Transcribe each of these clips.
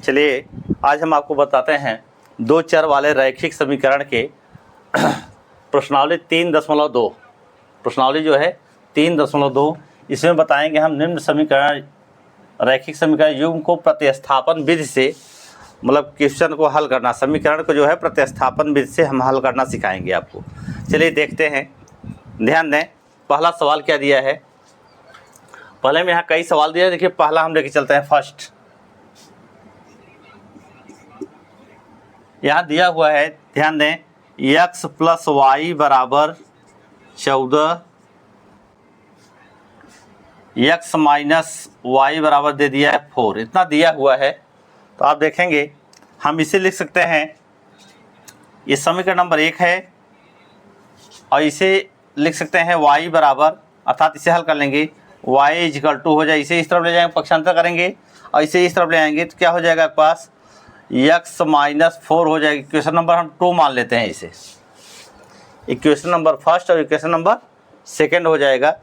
चलिए आज हम आपको बताते हैं दो चर वाले रैखिक समीकरण के प्रश्नावली 3.2। प्रश्नावली जो है 3.2, इसमें बताएंगे हम निम्न समीकरण रैखिक समीकरण युग्म को प्रतिस्थापन विधि से, मतलब क्वेश्चन को हल करना, समीकरण को जो है प्रतिस्थापन विधि से हम हल करना सिखाएंगे आपको। चलिए देखते हैं, ध्यान दें। पहला सवाल क्या दिया है, पहले में यहाँ कई सवाल दिया है। देखिए पहला हम लेके चलते हैं फर्स्ट। यहाँ दिया हुआ है, ध्यान दें, x + y = 14, x - y बराबर दे दिया है 4, इतना दिया हुआ है। तो आप देखेंगे हम इसे लिख सकते हैं, ये समीकरण नंबर 1 है, और इसे लिख सकते हैं y बराबर, अर्थात इसे हल कर लेंगे, y = हो जाए, इसे इस तरफ ले जाएंगे, पक्षांतर करेंगे और इसे इस तरफ ले आएंगे तो क्या हो जाएगा आपके पास, x - 4 हो जाएगी। इक्वेशन नंबर हम 2 मान लेते हैं इसे, इक्वेशन नंबर फर्स्ट और इक्वेशन नंबर सेकंड हो जाएगा।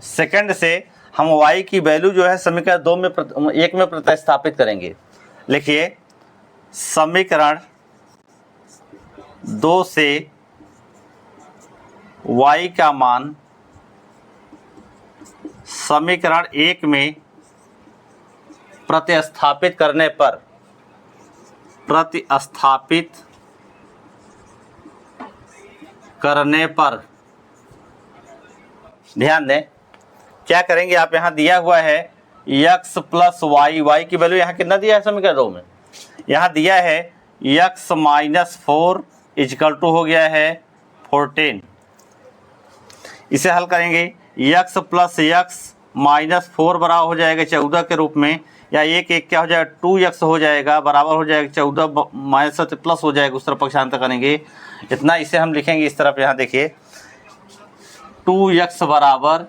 सेकंड से हम y की वैल्यू जो है समीकरण 1 में प्रतिस्थापित करेंगे। लिखिए, समीकरण 2 से y का मान समीकरण 1 में प्रतिस्थापित करने पर, ध्यान दें क्या करेंगे आप, यहाँ दिया हुआ है x + y की वैल्यू यहाँ कितना दिया है समीकरण 2 में, यहाँ दिया है x - 4 = हो गया है 14। इसे हल करेंगे, x + x - 4 बराबर हो जाएगा 14 के रूप में, या एक क्या हो जाएगा 2x हो जाएगा, बराबर हो जाएगा 14 - 7 प्लस हो जाएगा, उस तरफ पक्षांतर करेंगे इतना। इसे हम लिखेंगे इस तरफ, यहाँ देखिए 2x बराबर,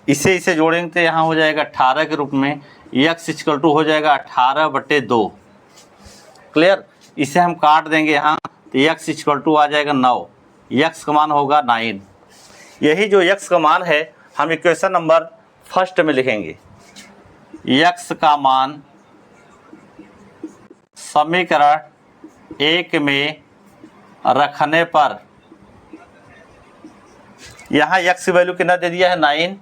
इसे जोड़ेंगे तो यहाँ हो जाएगा 18 के रूप में, x = हो जाएगा 18/2। क्लियर, इसे हम काट देंगे यहाँ तो x = आ जाएगा 9, x का मान होगा 9। यही जो x का मान है हम इक्वेशन नंबर फर्स्ट में लिखेंगे, x का मान समीकरण 1 में रखने पर, यहाँ x की वैल्यू कितना दे दिया है 9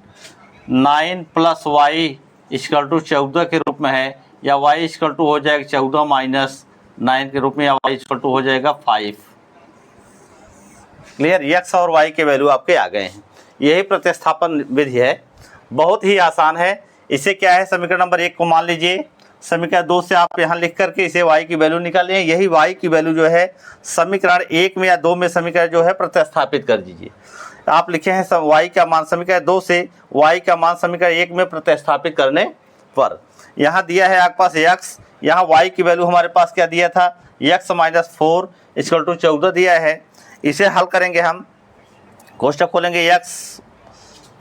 + y = 14 के रूप में है, या y = हो जाएगा 14 - 9 के रूप में, या y = हो जाएगा 5। क्लियर, x और y के वैल्यू आपके आ गए हैं। यही प्रतिस्थापन विधि है, बहुत ही आसान है। इसे क्या है, समीकरण नंबर 1 को मान लीजिए, समीकरण 2 से आप यहाँ लिख करके इसे y की वैल्यू निकालें। यही y की वैल्यू जो है समीकरण 1 में या 2 में समीकरण जो है प्रतिस्थापित कर दीजिए। आप लिखे हैं y का मान समीकरण 2 से y का मान समीकरण 1 में प्रतिस्थापित करने पर, यहाँ दिया है आपके पास x, यहाँ y की वैल्यू हमारे पास क्या दिया था, x - 4 = 14 दिया है। इसे हल करेंगे हम, कोष्ठक खोलेंगे, x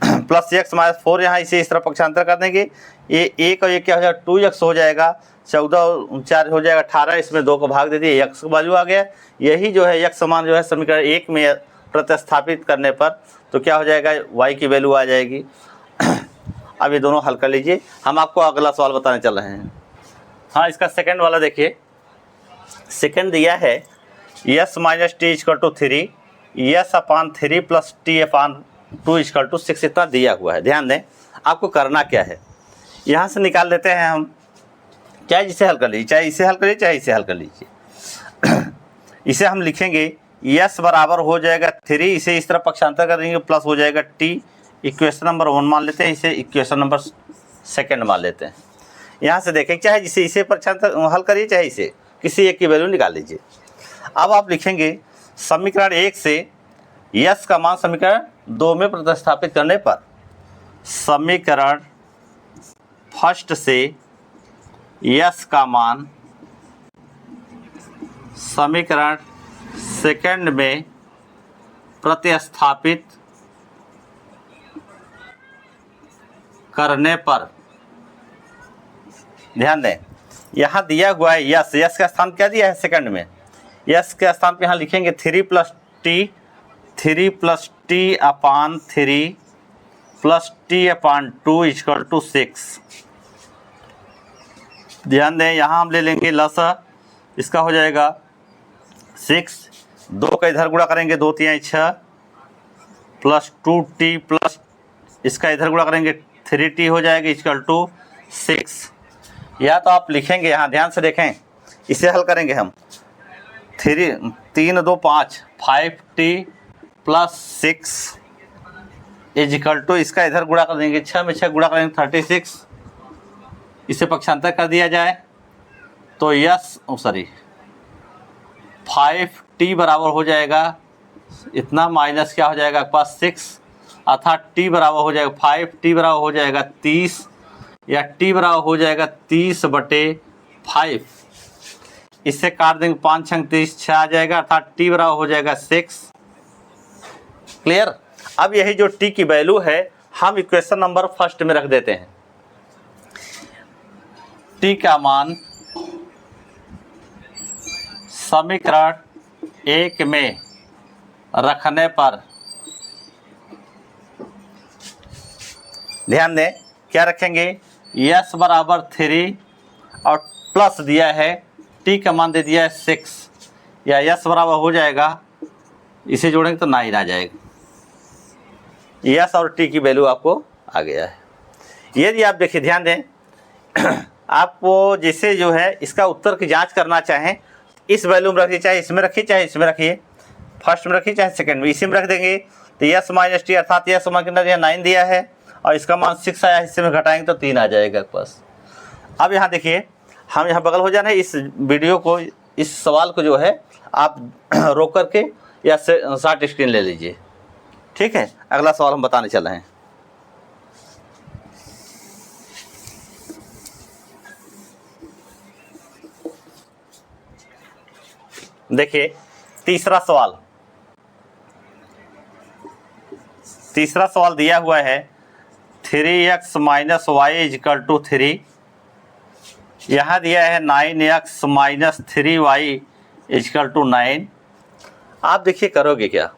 + x - 4, यहाँ इसे इस तरफ पक्षांतर कर देंगे, ये 1 और 1 क्या हो जाएगा 2x हो जाएगा, 14 और 4 हो जाएगा 18, इसमें 2 को भाग दे दिए, x का वैल्यू आ गया। यही जो है x समान जो है समीकरण 1 में प्रतिस्थापित करने पर तो क्या हो जाएगा, y की वैल्यू आ जाएगी। अब ये दोनों हल कर लीजिए, हम आपको अगला सवाल बताने चल रहे हैं। हाँ, इसका सेकंड वाला देखिए, सेकंड दिया है s - t = 3, s/3 + t/2 = 6, इतना दिया हुआ है। ध्यान दें, आपको करना क्या है, यहाँ से निकाल लेते हैं हम, चाहे जिसे हल कर लीजिए, चाहे इसे हल करिए चाहे इसे हल कर लीजिए। इसे हम लिखेंगे s बराबर हो जाएगा 3, इसे इस तरफ पक्षांतर कर देंगे, प्लस हो जाएगा t, इक्वेशन नंबर 1 मान लेते हैं, इसे इक्वेशन नंबर सेकंड मान लेते हैं। यहाँ से देखें, चाहे जिसे इसे पक्षांतर हल करिए चाहे इसे, किसी एक की वैल्यू निकाल लीजिए। अब आप लिखेंगे समीकरण 1 से s का मान समीकरण 2 में प्रतिस्थापित करने पर, समीकरण फर्स्ट से s का मान समीकरण सेकंड में प्रतिस्थापित करने पर, ध्यान दें यहाँ दिया हुआ है यस का स्थान क्या दिया है सेकंड में, यस के स्थान पे यहाँ लिखेंगे 3 + t + t/3 + t/2 = 6। ध्यान दें, यहाँ हम ले लेंगे लसा, इसका हो जाएगा 6, 2 का इधर गुणा करेंगे 2 3 6 प्लस 2t प्लस इसका इधर गुणा करेंगे 3t हो जाएगा इक्वल टू 6। या तो आप लिखेंगे, यहाँ ध्यान से देखें, इसे हल करेंगे हम 3 2 5 5t प्लस 6 इक्वल टू इसका इधर गुणा कर देंगे 6 में 6 गुणा करेंगे 36, इसे पक्षांतर कर दिया जाए तो 5t बराबर हो जाएगा इतना माइनस क्या हो जाएगा आपके पास 6, अर्थात t बराबर हो जाएगा 5t बराबर हो जाएगा 30 या t बराबर हो जाएगा 30/5। इससे काट देंगे 5 6 30 6 आ जाएगा, अर्थात t बराबर हो जाएगा 6। क्लियर। अब यही जो t की वैल्यू है हम इक्वेशन नंबर फर्स्ट में रख देते हैं। t का मान समीकरण 1 में रखने पर ध्यान दें क्या रखेंगे, s बराबर 3 और प्लस दिया है t का मान दे दिया है 6, या s बराबर हो जाएगा, इसे जोड़ेंगे तो 9 आ जाएगा। s और t की वैल्यू आपको आ गया है। यदि आप देखिए ध्यान दें आपको जैसे जो है इसका उत्तर की जांच करना चाहें, इस वैल्यू में रखिए, चाहे इसमें रखिए चाहे इसमें रखिए, फर्स्ट में रखिए चाहे सेकंड में, इसी में रख देंगे तो s माइनस टी अर्थात s मान कितना दिया 9 दिया है और इसका मान 6 आया, हिस्से में घटाएंगे तो 3 आ जाएगा बस। अब यहाँ देखिए हम यहाँ बगल हो जाना है, इस वीडियो को इस सवाल को जो है आप रोक करके या शॉर्ट स्क्रीन ले लीजिए। ठीक है, अगला सवाल हम बताने चल रहे हैं। देखिए तीसरा सवाल दिया हुआ है 3x minus Y is equal to 3, यहाँ दिया है 9x minus 3y is equal to 9। आप देखिए करोगे क्या,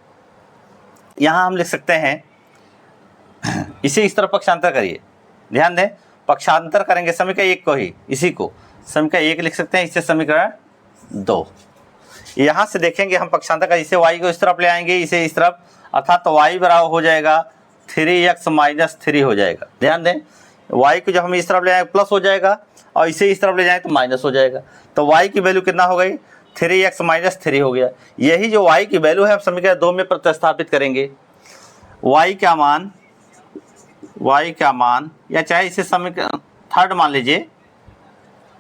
यहाँ हम लिख सकते हैं इसे इस तरह पक्षांतर करिए, ध्यान दें पक्षांतर करेंगे समीकरण 1 को ही, इसी को समीकरण 1 लिख सकते हैं, इससे समीकरण 2। यहाँ से देखेंगे हम पक्षांतर का, इसे y को इस तरफ ले आएंगे, इसे इस तरफ, अर्थात तो y बराबर हो जाएगा 3x माइनस 3 हो जाएगा। ध्यान दें y को जब हम इस तरफ ले आएंगे प्लस हो जाएगा और इसे इस तरफ ले जाएं तो माइनस हो जाएगा, तो y की वैल्यू कितना हो गई 3x माइनस 3 हो गया। यही जो y की वैल्यू है हम समीकरण 2 में प्रतिस्थापित करेंगे। y का मान या चाहे इसे समीकरण थर्ड मान लीजिए,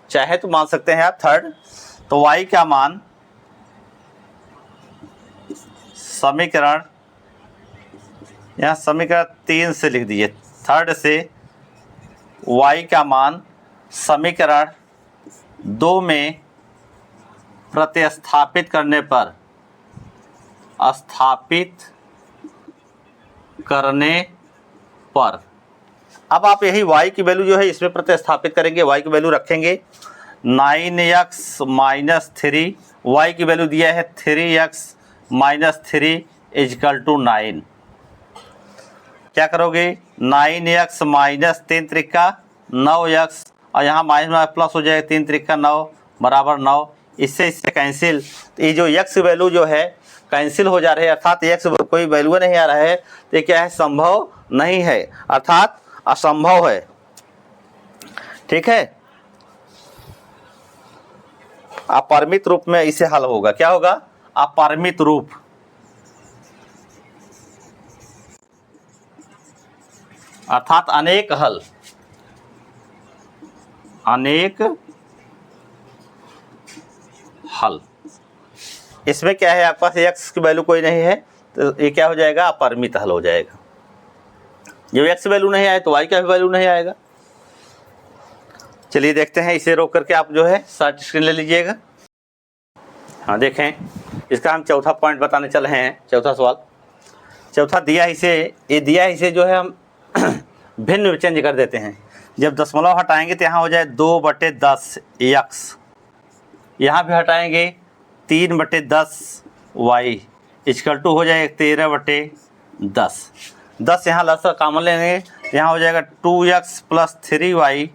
चाहे तो मान सकते हैं आप थर्ड, तो y का मान समीकरण यहाँ समीकरण 3 से लिख दीजिए, थर्ड से y का मान समीकरण 2 में प्रतिस्थापित करने पर अब आप यही y की वैल्यू जो है इसमें प्रतिस्थापित करेंगे, y की वैल्यू रखेंगे 9x माइनस 3, y की वैल्यू दिया है 3x माइनस 3 इजकल टू 9। क्या करोगे 9x माइनस 3 त्रिका 9x और यहाँ माइनस प्लस हो जाएगा 3 त्रिका 9 बराबर 9, इससे कैंसिल, तो ये जो x वैल्यू जो है कैंसिल हो जा रही है, अर्थात x कोई वैल्यू नहीं आ रहा है, तो ये क्या है संभव नहीं है, अर्थात असंभव है। ठीक है, अपरिमित रूप में इसे हल होगा, क्या होगा अपरिमित रूप, अर्थात अनेक हल। इसमें क्या है आपके पास x की वैल्यू कोई नहीं है, तो ये क्या हो जाएगा अपरिमित हल हो जाएगा। जब x वैल्यू नहीं आए तो y का भी वैल्यू नहीं आएगा। चलिए देखते हैं, इसे रोक करके आप जो है शॉर्ट स्क्रीन ले लीजिएगा। हाँ देखें, इसका हम चौथा पॉइंट बताने चल रहे हैं। चौथा सवाल, चौथा दिया इसे जो है हम भिन्न में चेंज कर देते हैं। जब दशमलव हटाएंगे तो यहाँ हो जाए 2/10 x, यहाँ भी हटाएंगे 3/10 y इक्वल टू हो जाएगा 13/10। 10 यहाँ लसा कॉमन लेंगे, यहाँ हो जाएगा 2x plus 3y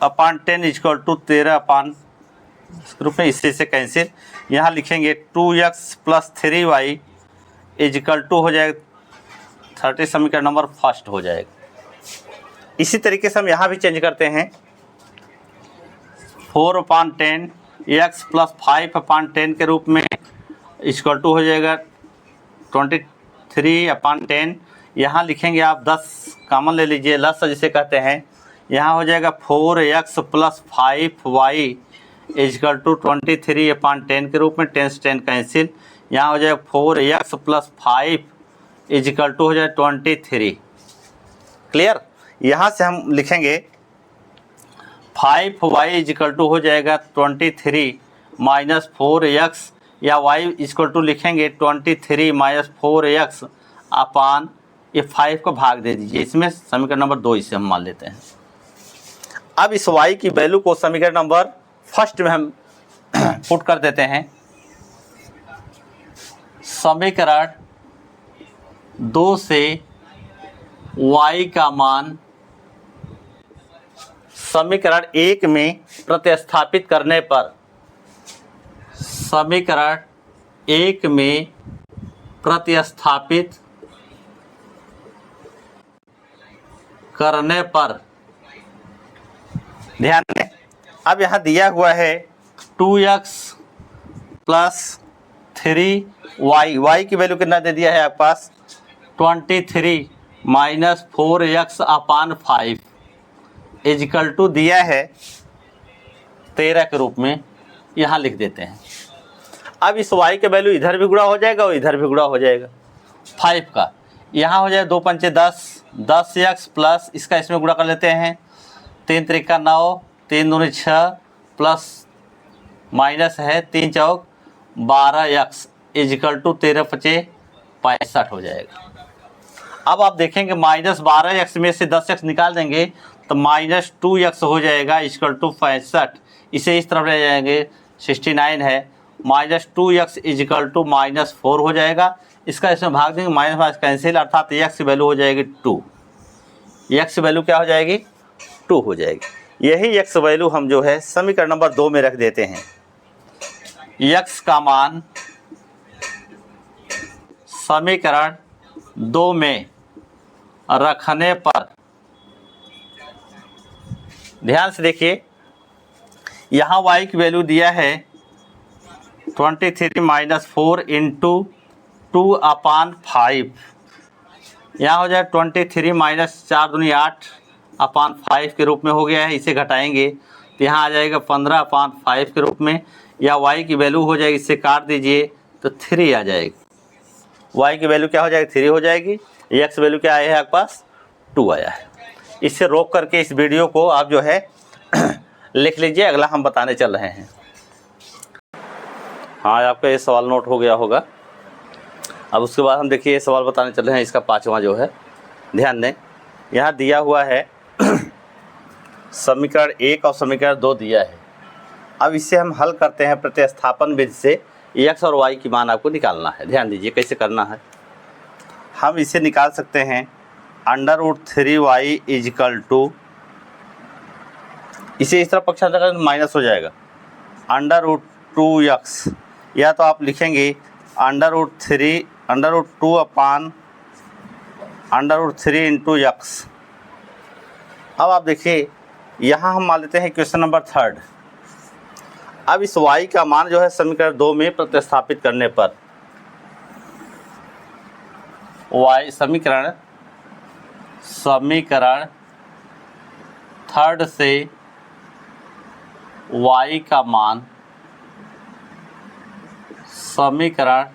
upon 10 equal to 13 upon रूप में, इससे से कैंसिल। यहाँ लिखेंगे 2x plus 3y equal to हो जाएगा 30, समीकरण नंबर फर्स्ट हो जाएगा। इसी तरीके से हम यहाँ भी चेंज करते हैं, 4 अपान 10 x प्लस 5 अपान 10 के रूप में इक्वल टू हो जाएगा 23 अपान 10। यहाँ लिखेंगे आप 10 कॉमन ले लीजिए, लस जिसे कहते हैं। यहाँ हो जाएगा 4x plus 5y equal to 23 अपान 10 के रूप में, 10 से 10 कैंसिल। यहाँ हो जाएगा 4x प्लस 5 इक्वल टू हो जाएगा 23। क्लियर। यहाँ से हम लिखेंगे 5y इक्वल टू हो जाएगा 23 माइनस 4x, या y इक्वल टू लिखेंगे 23 माइनस 4x अपान ये 5 को भाग दे दीजिए इसमें, समीकरण नंबर 2 इसे हम मान लेते हैं। अब इस y की वैल्यू को समीकरण नंबर फर्स्ट में हम पुट कर देते हैं। समीकरण 2 से y का मान समीकरण 1 में प्रतिस्थापित करने पर, समीकरण 1 में प्रतिस्थापित करने पर, ध्यान दें अब यहाँ दिया हुआ है 2x प्लस 3y, y की वैल्यू कितना दे दिया है आपके पास 23 minus 4x upon 5 equal to दिया है 13 के रूप में, यहाँ लिख देते हैं। अब इस y के वैल्यू इधर भी गुणा हो जाएगा और इधर भी गुणा हो जाएगा 5 का। यहाँ हो जाए 2 पंचे 10, 10x प्लस इसका इसमें गुणा कर लेते हैं, 3 त्रिका 9, 3 दूनी 6 प्लस माइनस है 3 चौक 12x इक्वल टू 13 पचे 65 हो जाएगा। अब आप देखेंगे माइनस 12x में से 10x निकाल देंगे तो माइनस 2x हो जाएगा इक्वल टू 65। इसे इस तरफ ले जाएंगे 69 है, minus 2x equal to minus 4 हो जाएगा। इसका इसमें भाग देंगे, माइनस माइनस कैंसिल, अर्थात x की वैल्यू हो जाएगी 2। x की वैल्यू क्या हो जाएगी 2 हो जाएगी। यही x वैल्यू हम जो है समीकरण नंबर 2 में रख देते हैं। x का मान समीकरण 2 में रखने पर, ध्यान से देखिए यहाँ y की वैल्यू दिया है 23 माइनस 4 इंटू 2 अपान 5, यहाँ हो जाए 23 माइनस 4 दूनी 8 अपान 5 के रूप में हो गया है। इसे घटाएंगे तो यहाँ आ जाएगा 15 अपान 5 के रूप में, या y की वैल्यू हो जाएगी, इससे काट दीजिए तो 3 आ जाएगी। y की वैल्यू क्या हो जाएगी 3 हो जाएगी। x वैल्यू क्या आया है आपके पास 2 आया है। इससे रोक करके इस वीडियो को आप जो है लिख लीजिए, अगला हम बताने चल रहे हैं। हाँ, आपका ये सवाल नोट हो गया होगा। अब उसके बाद हम देखिए ये सवाल बताने चल रहे हैं, इसका 5वां जो है, ध्यान दें यहाँ दिया हुआ है समीकरण 1 और समीकरण 2 दिया है। अब इसे हम हल करते हैं प्रतिस्थापन विधि से। x और y की मान आपको निकालना है। ध्यान दीजिए कैसे करना है। हम इसे निकाल सकते हैं √3y इक्वल टू, इसे इस तरफ पक्षांतर करें तो माइनस हो जाएगा, √2x, या तो आप लिखेंगे √2 अपान √3 इंटू x। अब आप देखिए यहाँ हम मान लेते हैं क्वेश्चन नंबर 3। अब इस y का मान जो है समीकरण 2 में प्रतिस्थापित करने पर, y समीकरण 3 से y का मान समीकरण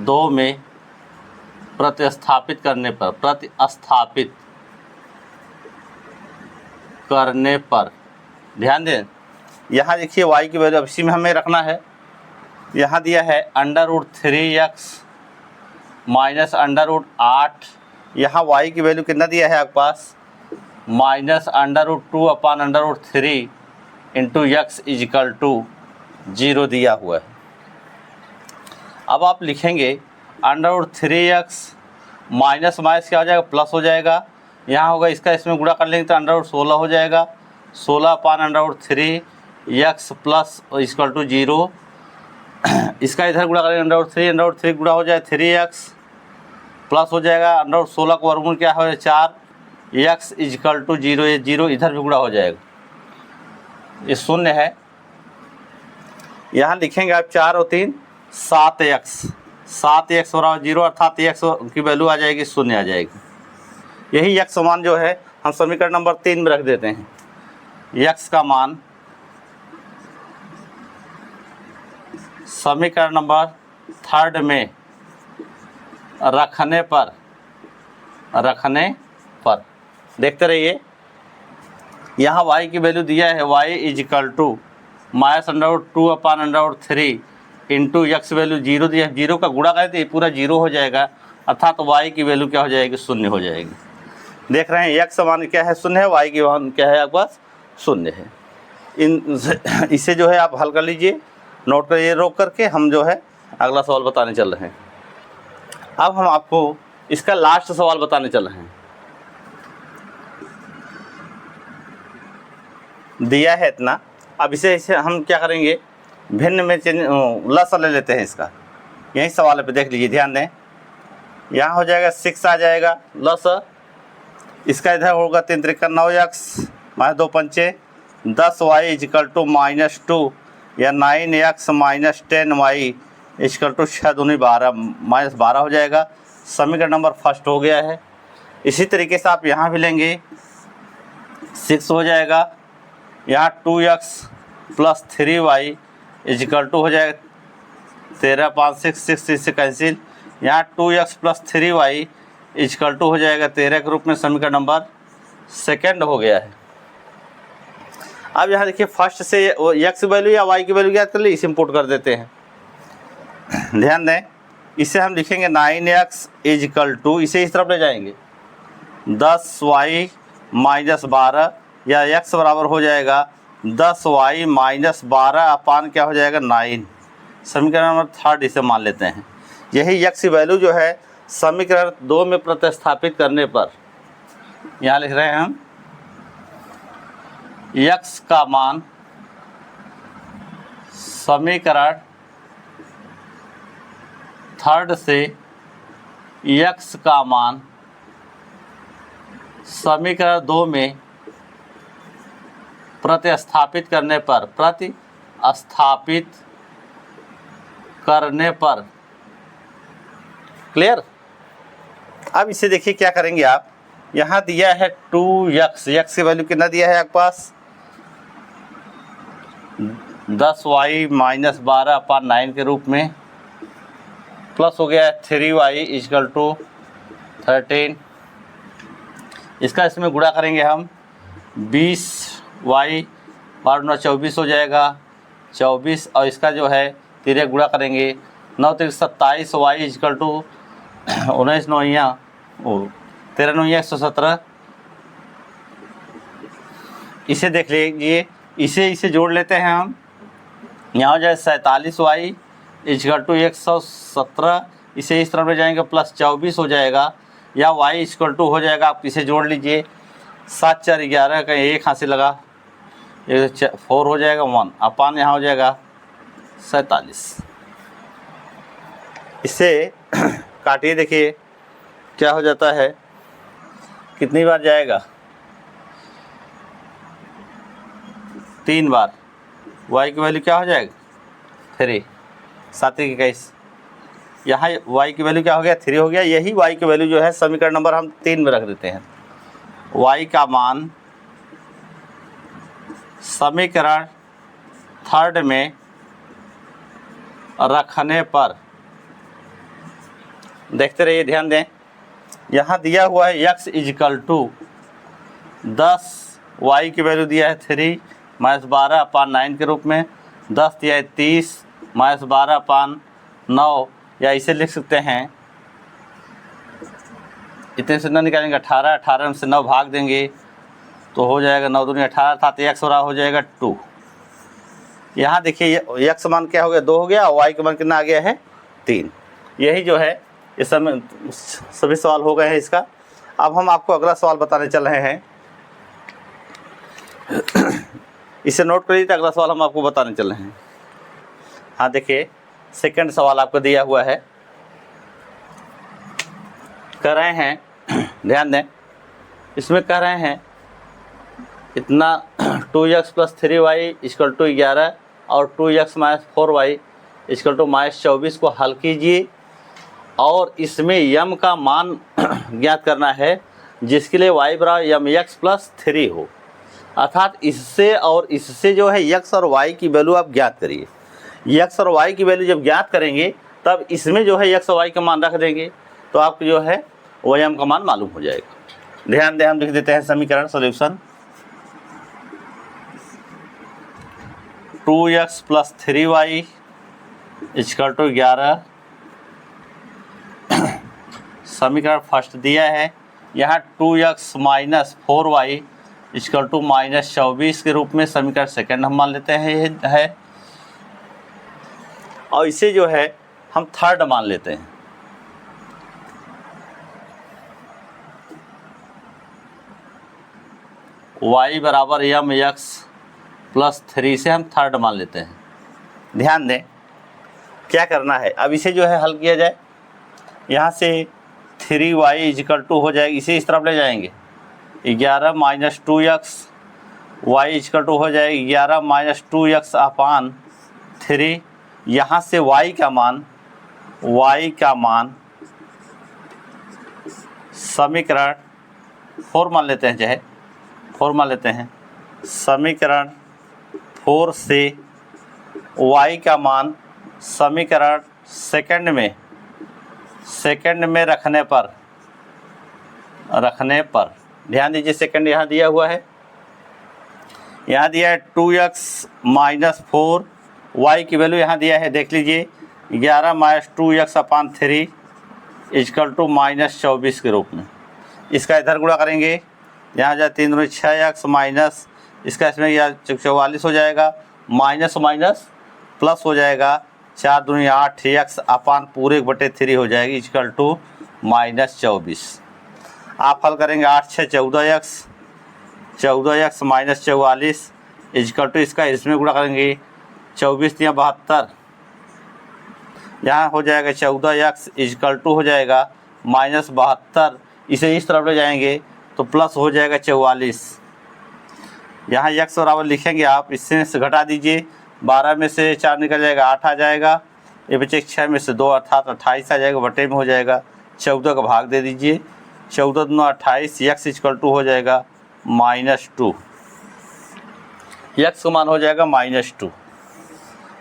2 में प्रतिस्थापित करने पर, ध्यान दें यहाँ देखिए y की वैल्यू अब इसी में हमें रखना है। यहाँ दिया है √3x माइनस √8, यहाँ y की वैल्यू कितना दिया है आपके पास minus √2 upon √3 into x equal to 0 दिया हुआ है। अब आप लिखेंगे √3x माइनस माइनस क्या हो जाएगा प्लस हो जाएगा, यहाँ होगा इसका, इसमें गुणा कर लेंगे तो अंडर रूट 16 हो जाएगा। 16 upon under root 3 x plus equal to 0। इसका इधर गुणा करेंगे अंडर रूट 3 गुणा हो जाए 3x प्लस हो जाएगा अंडर रूट 16 का वर्गमूल क्या हो 4 x इक्वल टू 0। ये 0 इधर भी गुणा हो जाएगा, ये शून्य है। यहाँ लिखेंगे आप 4 और 3 7x, 7x बराबर 0 अर्थात x की वैल्यू आ जाएगी शून्य आ जाएगी। यही x मान जो है हम समीकरण नंबर 3 में रख देते हैं। x का मान समीकरण नंबर 3 में रखने पर देखते रहिए। यहाँ y की वैल्यू दिया है y is equal to minus under root 2 upon under root 3 into x value 0 दिया है। 0 का गुणा करें तो ये पूरा 0 हो जाएगा अर्थात y की वैल्यू क्या हो जाएगी शून्य हो जाएगी। देख रहे हैं x मान क्या है शून्य है, y की मान क्या है आपके पास शून्य है। इसे जो है आप हल कर लीजिए, नोट करिए रोक करके। हम जो है अगला सवाल बताने चल रहे हैं। अब हम आपको इसका लास्ट सवाल बताने चल रहे हैं। दिया है इतना, अब इसे हम क्या करेंगे भिन्न में लस ले लेते हैं इसका। यही सवाल पे देख लीजिए, ध्यान दें। यहाँ हो जाएगा 6 आ जाएगा लस, इसका इधर होगा 3 त्रिका 9x माइनस 2 पंचे 10y इजिकल टू -2 या 9x minus 10y is equal to 6 दूनी 12 माइनस 12 हो जाएगा। समीकरण नंबर फर्स्ट हो गया है। इसी तरीके से आप यहाँ भी लेंगे 6 हो जाएगा, यहाँ 2x plus 3y is equal to हो जाएगा 13 5 6 से कैंसिल। यहाँ 2x plus 3y is equal to हो जाएगा 13 के रूप में समीकरण नंबर सेकंड हो गया है। अब यहाँ देखिए फर्स्ट से x की वैल्यू या y की वैल्यू ज्ञात कर ली, इसे इंपोर्ट कर देते हैं। ध्यान दें, इसे हम लिखेंगे 9x इजिकल टू, इसे इस तरफ ले जाएंगे 10y माइनस 12 या x बराबर हो जाएगा 10y माइनस 12 अपान क्या हो जाएगा 9। समीकरण नंबर 3 इसे मान लेते हैं। यही x की वैल्यू जो है समीकरण 2 में प्रतिस्थापित करने पर यहाँ लिख रहे हैं हम x का मान समीकरण 3 से x का मान समीकरण 2 में प्रतिस्थापित करने पर क्लियर। अब इसे देखिए क्या करेंगे आप, यहाँ दिया है 2x, x की वैल्यू कितना दिया है आपके पास 10y माइनस 12 अपान 9 के रूप में, प्लस हो गया है 3y इक्वल टू 13। इसका इसमें गुणा करेंगे हम 20y 12 24 हो जाएगा 24, और इसका जो है 13 गुणा करेंगे 9 3 27y इक्वल टू 19 9 13 9 117। इसे देख लीजिए, इसे जोड़ लेते हैं हम। यहाँ हो जाए 47y इक्वल टू 117, इसे इस तरफ ले जाएंगे प्लस 24 हो जाएगा, या y इक्वल टू हो जाएगा, आप इसे जोड़ लीजिए 7 4 11 का 1 हाथ से लगा 4 हो जाएगा 1 अपान यहाँ हो जाएगा 47। इसे काटिए, देखिए क्या हो जाता है, कितनी बार जाएगा 3 बार। y की वैल्यू क्या हो जाएगा 3 7 21। यहाँ y की वैल्यू क्या हो गया 3 हो गया। यही y की वैल्यू जो है समीकरण नंबर हम 3 में रख देते हैं। y का मान समीकरण 3 में रखने पर, देखते रहिए ध्यान दें, यहाँ दिया हुआ है x इजिकल टू 10, y की वैल्यू दिया है 3 माइनस 12 अपान 9 के रूप में, 10 दिया है 30 माइनस 12 अपान 9, या इसे लिख सकते हैं इतने से 9 निकालेंगे 18, 18 में से 9 भाग देंगे तो हो जाएगा 9 दूनी 18 अर्थात x बराबर हो जाएगा 2। यहाँ देखिए x मान क्या हो गया 2 हो गया, और y का मान कितना आ गया है 3। यही जो है ये सभी सवाल हो गए हैं इसका। अब हम आपको अगला सवाल बताने चल रहे हैं, इसे नोट करिए, तो अगला सवाल हम आपको बताने चल रहे हैं। हाँ देखिए, सेकंड सवाल आपको दिया हुआ है, कह रहे हैं, ध्यान दें, इसमें कह रहे हैं इतना 2x + 3y = 11 और 2x - 4y = -24 को हल कीजिए और इसमें यम का मान ज्ञात करना है जिसके लिए y = mx + 3 हो। अर्थात इससे और इससे जो है x और y की वैल्यू आप ज्ञात करिए। x और y की वैल्यू जब ज्ञात करेंगे तब इसमें जो है x और y का मान रख देंगे तो आपको जो है वो यम का मान मालूम हो जाएगा। ध्यान दें, हम लिख देते हैं समीकरण सॉल्यूशन। 2x + 3y = 11, समीकरण फर्स्ट दिया है। यहाँ 2x - 4y = -24 के रूप में समीकरण सेकंड हम मान लेते हैं है, और इसे जो है हम थर्ड मान लेते हैं। y = mx + 3 से हम थर्ड मान लेते हैं। ध्यान दें क्या करना है, अब इसे जो है हल किया जाए। यहाँ से 3y = हो जाएगा, इसे इस तरफ ले जाएंगे, 11 - 2x, y = हो जाएगा 11 - 2x/3। यहाँ से y का मान समीकरण 4 मान लेते हैं, चाहे 4 मान लेते हैं। समीकरण 4 से y का मान समीकरण सेकंड में रखने पर ध्यान दीजिए, सेकंड यहाँ दिया हुआ है, यहाँ दिया है 2x - 4, y की वैल्यू यहाँ दिया है, देख लीजिए 11 - 2x/3 = -24 के रूप में। इसका इधर गुणा करेंगे, यहाँ जाए 3 दूनी 6x माइनस इसका इसमें यह 44 हो जाएगा, माइनस माइनस प्लस हो जाएगा, 4 दूनी 8x/3 हो जाएगी = -24। आप हल करेंगे 8 6 14x - 44 = इसका इसमें गुणा करेंगे 24 3 72, यहाँ हो जाएगा 14x = हो जाएगा -72। इसे इस तरफ ले जाएंगे तो प्लस हो जाएगा 44। यहाँ x बराबर लिखेंगे आप, इससे से घटा दीजिए, 12 में से 4 निकल जाएगा, 8 आ जाएगा, ये बचे 6 में से 2 अर्थात 28 आ जाएगा, बटे में हो जाएगा 14 का भाग दे दीजिए, 14 दूना 28, x = हो जाएगा -2, x का मान हो जाएगा -2।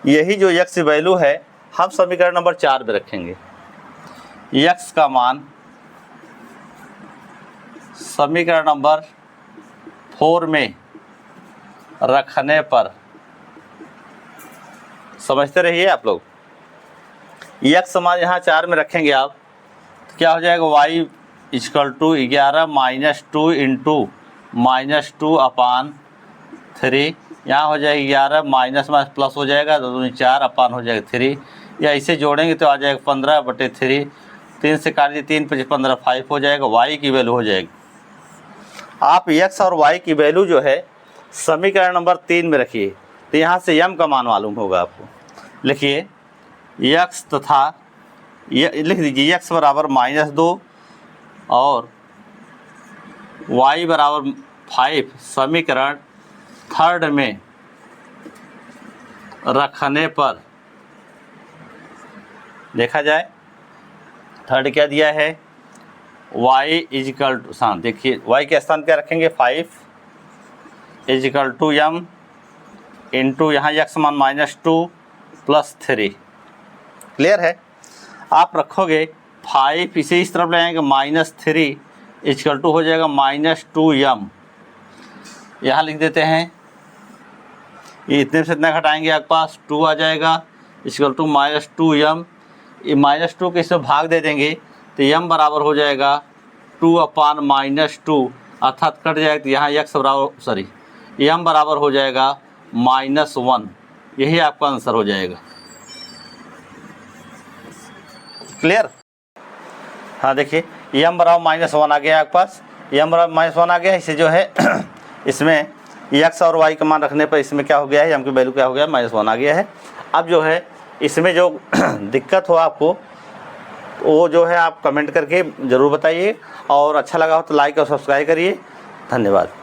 यही जो x वैल्यू है हम समीकरण नंबर 4 में रखेंगे। x का मान समीकरण नंबर 4 में रखने पर, समझते रहिए आप लोग, x समान यहाँ 4 में रखेंगे आप तो क्या हो जाएगा, y = 11 - 2 × -2/3, यहाँ हो जाएगा 11 माइनस प्लस हो जाएगा, 2 दूनी 4 अपान हो जाएगा 3, या इसे जोड़ेंगे तो आ जाएगा 15/3, 3 से काट दिए 3 × 5 = 15, 5 हो जाएगा, y की वैल्यू हो जाएगी। आप x और y की वैल्यू जो है समीकरण नंबर 3 में रखिए, तो यहाँ से m का मान मालूम होगा आपको। लिखिए x तथा लिख दीजिए x = -2 और y = 5 समीकरण थर्ड में रखने पर, देखा जाए थर्ड क्या दिया है, y = देखिए y के स्थान क्या रखेंगे, 5 = m इंटू यहाँ x मान -2 + 3। क्लियर है, आप रखोगे 5, इसे इस तरफ ले आएंगे -3 = हो जाएगा -2m, यहाँ लिख देते हैं, ये इतने से इतना घटाएंगे आपके पास 2 आ जाएगा = -2m, ये -2 के इसमें भाग दे देंगे तो m बराबर हो जाएगा 2/-2, अर्थात कट जाएगा तो यहाँ x बराबर m बराबर हो जाएगा -1, यही आपका आंसर हो जाएगा। क्लियर, हाँ देखिए यम बराबर -1 आ गया आपके पास, यम बराबर -1 आ गया। इसे जो है इसमें एक्स और वाई का मान रखने पर इसमें क्या हो गया है, यम की वैल्यू क्या हो गया, -1 आ गया है। अब जो है इसमें जो दिक्कत हो आपको वो जो है आप कमेंट करके ज़रूर बताइए, और अच्छा लगा हो तो लाइक और सब्सक्राइब करिए। धन्यवाद।